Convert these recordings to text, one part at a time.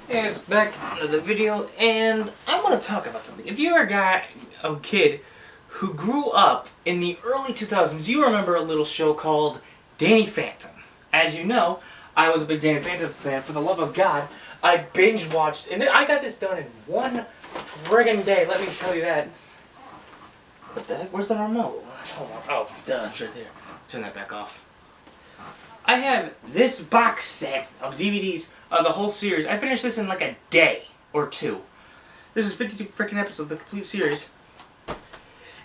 Hey guys, back on the video, and I want to talk about something. If you're a kid who grew up in the early 2000s, you remember a little show called Danny Phantom. As you know, I was a big Danny Phantom fan. For the love of God, I binge watched, and I got this done in one friggin' day. Let me tell you that. What the heck? Where's the remote? Hold on. Oh, duh, it's right there. Turn that back off. I have this box set of DVDs of the whole series. I finished this in like a day or two. This is 52 freaking episodes of the complete series.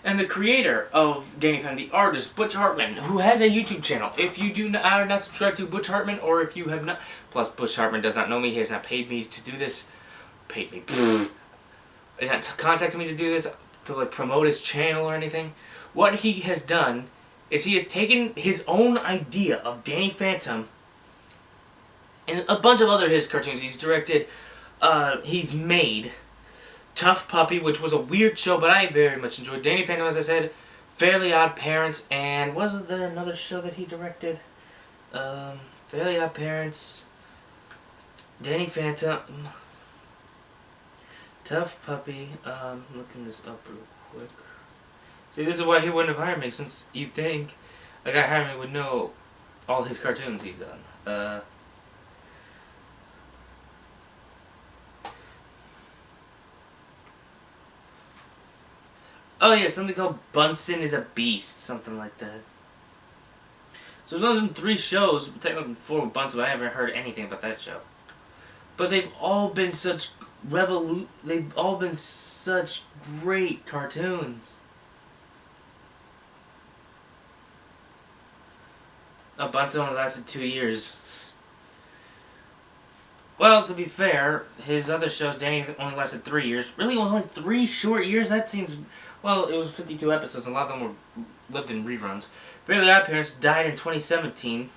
And the creator of Danny Phantom, the artist, Butch Hartman, who has a YouTube channel. If you are not subscribed to Butch Hartman, or if you have not... Plus, Butch Hartman does not know me. He has not paid me to do this. Paid me. He has not contacted me to do this, to like promote his channel or anything. What he has done is he has taken his own idea of Danny Phantom and a bunch of other his cartoons he's directed. He's made Tough Puppy, which was a weird show, but I very much enjoyed. Danny Phantom, as I said, Fairly Odd Parents, and was there another show that he directed? Fairly Odd Parents, Danny Phantom, Tough Puppy. Looking this up real quick. See, this is why he wouldn't have hired me, since you'd think a guy hiring me would know all his cartoons he's done. Oh yeah, something called Bunsen is a Beast, something like that. So there's only been 3 shows, technically 4 with Bunsen, but I haven't heard anything about that show. But they've all been such they've all been such great cartoons. Bunsen only lasted 2 years. Well, to be fair, his other shows, Danny only lasted 3 years. Really, it was only 3 short years? That seems... Well, it was 52 episodes, and a lot of them were lived in reruns. Fairly Odd Parents died in 2017.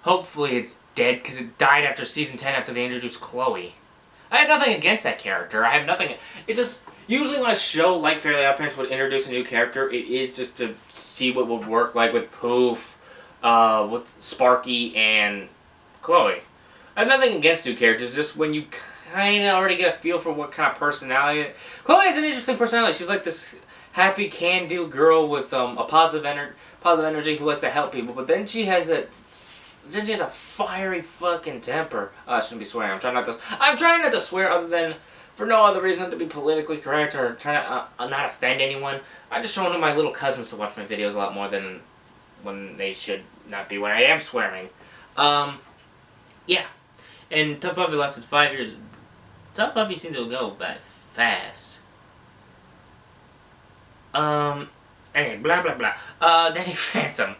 Hopefully it's dead, because it died after season 10 after they introduced Chloe. I have nothing against that character. I have nothing... It's just... Usually when a show like Fairly Odd Parents would introduce a new character, it is just to see what would work, like with Poof, with Sparky and Chloe. I have nothing against new characters, just when you kind of already get a feel for what kind of personality... Chloe has an interesting personality. She's like this happy, can-do girl with a positive energy who likes to help people, but then she has that... Then she has a fiery fucking temper. I shouldn't be swearing. I'm trying not to swear other than for no other reason than to be politically correct or trying to not offend anyone. I just want my little cousins to watch my videos a lot more than when they should not be when I am swearing. Yeah. And Tough Puppy lasted 5 years. Tough Puppy seems to go by fast. Anyway, blah blah blah. Danny Phantom.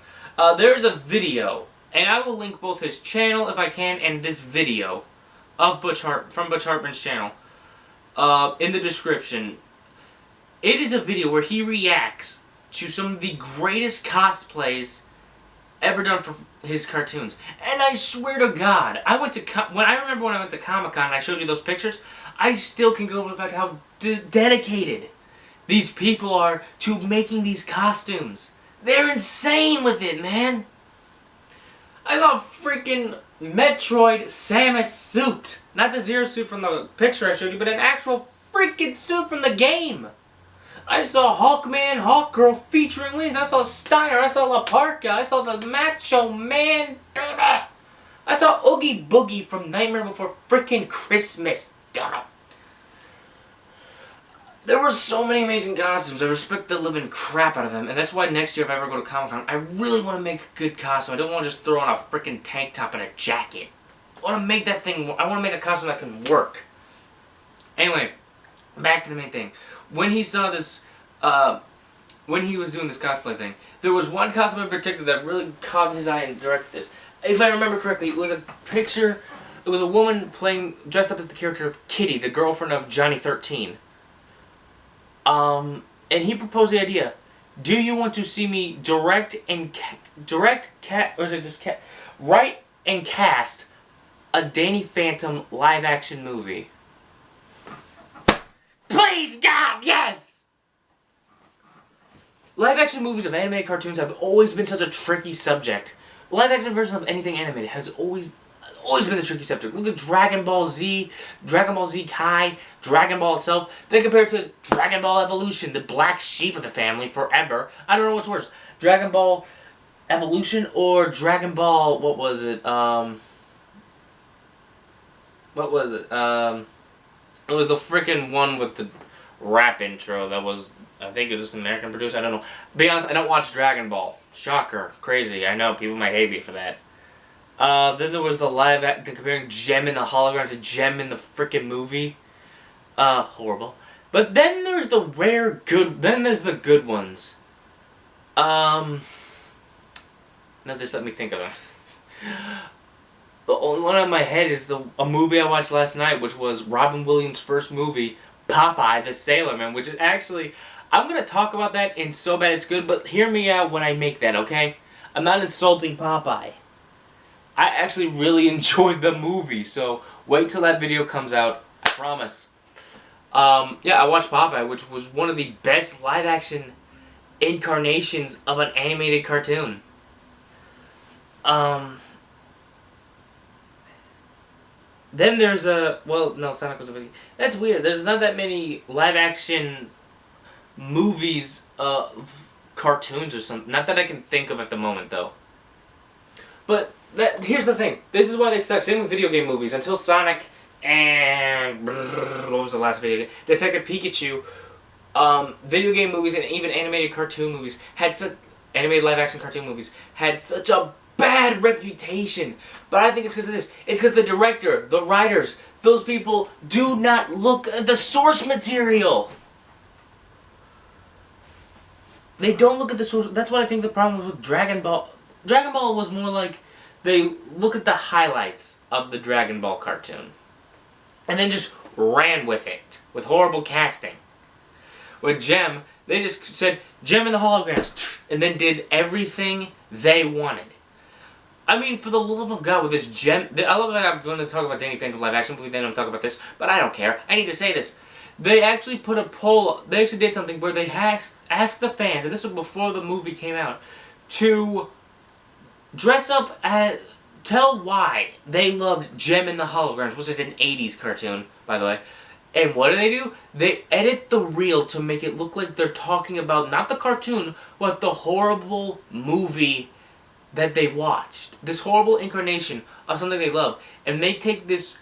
There's a video, and I will link both his channel if I can and this video of from Butch Hartman's channel in the description. It is a video where he reacts to some of the greatest cosplays ever done for his cartoons. And I swear to God, I remember when I went to Comic-Con and I showed you those pictures, I still can go back to how dedicated these people are to making these costumes. They're insane with it, man. I got freaking Metroid Samus suit. Not the Zero suit from the picture I showed you, but an actual freaking suit from the game. I saw Hawkman, Hawkgirl featuring wings. I saw Steiner. I saw La Parka. I saw the Macho Man, baby. I saw Oogie Boogie from Nightmare Before Freaking Christmas. Damn it. There were so many amazing costumes. I respect the living crap out of them. And that's why next year if I ever go to Comic-Con, I really want to make a good costume. I don't want to just throw on a freaking tank top and a jacket. I want to make that thing... I want to make a costume that can work. Anyway, back to the main thing. When he saw this, when he was doing this cosplay thing, there was one costume in particular that really caught his eye and directed this. If I remember correctly, it was a picture, it was a woman dressed up as the character of Kitty, the girlfriend of Johnny 13. And he proposed the idea, do you want to see me write and cast a Danny Phantom live-action movie? Please, God, yes! Live-action movies of animated cartoons have always been such a tricky subject. Live-action versions of anything animated has always always been the tricky subject. Look at Dragon Ball Z, Dragon Ball Z Kai, Dragon Ball itself. Then compared to Dragon Ball Evolution, the black sheep of the family forever. I don't know what's worse. Dragon Ball Evolution or Dragon Ball, what was it? What was it? It was the freaking one with the rap intro that was, I think it was American produced, I don't know. Be honest, I don't watch Dragon Ball. Shocker. Crazy. I know, people might hate me for that. Then there was the live act, comparing Gem in the hologram to Gem in the freaking movie. Horrible. But then there's the rare good, then there's the good ones. Now just let me think of them. The only one on my head is a movie I watched last night, which was Robin Williams' first movie, Popeye the Sailor Man, which is actually, I'm going to talk about that in So Bad It's Good, but hear me out when I make that, okay? I'm not insulting Popeye. I actually really enjoyed the movie, so wait till that video comes out, I promise. Yeah, I watched Popeye, which was one of the best live-action incarnations of an animated cartoon. Then there's well, no, Sonic was a video. That's weird. There's not that many live-action movies, cartoons or something. Not that I can think of at the moment, though. But here's the thing. This is why they suck. Same with video game movies. Until Sonic and what was the last video game? Detective Pikachu. Video game movies and even animated cartoon movies had animated live-action cartoon movies had such a bad reputation. But I think it's because of this. It's because the director, the writers, those people do not look at the source material. They don't look at the source. That's what I think the problem was with Dragon Ball. Dragon Ball was more like they look at the highlights of the Dragon Ball cartoon and then just ran with it with horrible casting. With Gem, they just said Gem and the holograms and then did everything they wanted. I mean, for the love of God, with this Gem... I love that I'm going to talk about Danny Phantom live action movie, then I'm talking about this, but I don't care. I need to say this. They actually put a poll... They actually did something where they asked the fans, and this was before the movie came out, to dress up as... Tell why they loved Gem and the Holograms, which is an 80s cartoon, by the way. And what do? They edit the reel to make it look like they're talking about, not the cartoon, but the horrible movie that they watched. This horrible incarnation of something they love. And they take this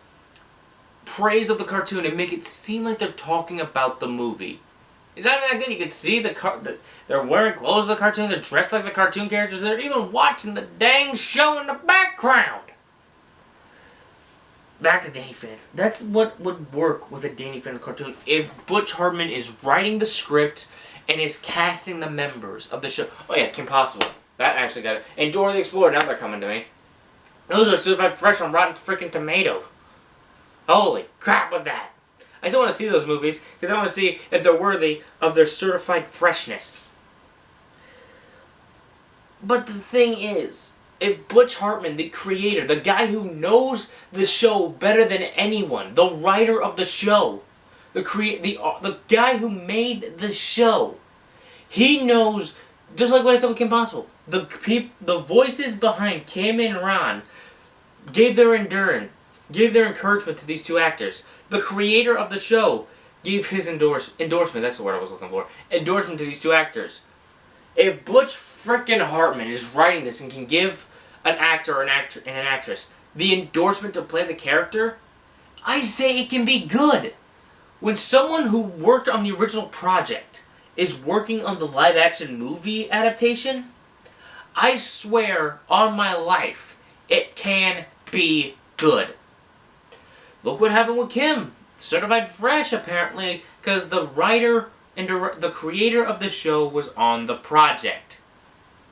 praise of the cartoon and make it seem like they're talking about the movie. It's not even that good. You can see they're wearing clothes of the cartoon, they're dressed like the cartoon characters, they're even watching the dang show in the background. Back to Danny Phantom. That's what would work with a Danny Phantom cartoon if Butch Hartman is writing the script and is casting the members of the show. Oh yeah, Kim Possible. That actually got it. And Dora the Explorer, now they're coming to me. Those are certified fresh on Rotten freaking Tomato. Holy crap with that. I still want to see those movies because I want to see if they're worthy of their certified freshness. But the thing is, if Butch Hartman, the creator, the guy who knows the show better than anyone, the writer of the show, the guy who made the show, he knows, just like what I said with Kim Possible, the voices behind Kim and Ron gave their encouragement to these two actors. The creator of the show gave his endorsement, that's the word I was looking for, endorsement to these two actors. If Butch frickin' Hartman is writing this and can give an actor or an actress the endorsement to play the character, I say it can be good. When someone who worked on the original project is working on the live-action movie adaptation, I swear on my life it can be good. Look what happened with Kim. Certified fresh, apparently, because the writer and the creator of the show was on the project.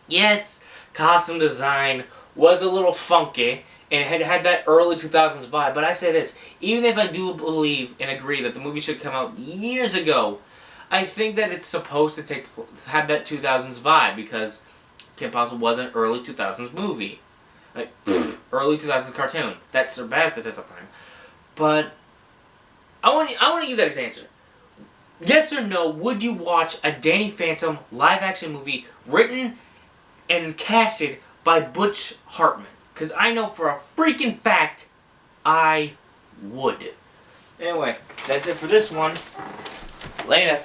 Yes, costume design was a little funky, and it had that early 2000s vibe, but I say this, even if I do believe and agree that the movie should come out years ago, I think that it's supposed to have that 2000s vibe, because Kim Possible was an early 2000s movie. Like, early 2000s cartoon. That surpassed the test of time. But I want to give that as an answer. Yes or no, would you watch a Danny Phantom live-action movie written and casted by Butch Hartman? Because I know for a freaking fact I would. Anyway, that's it for this one. Later.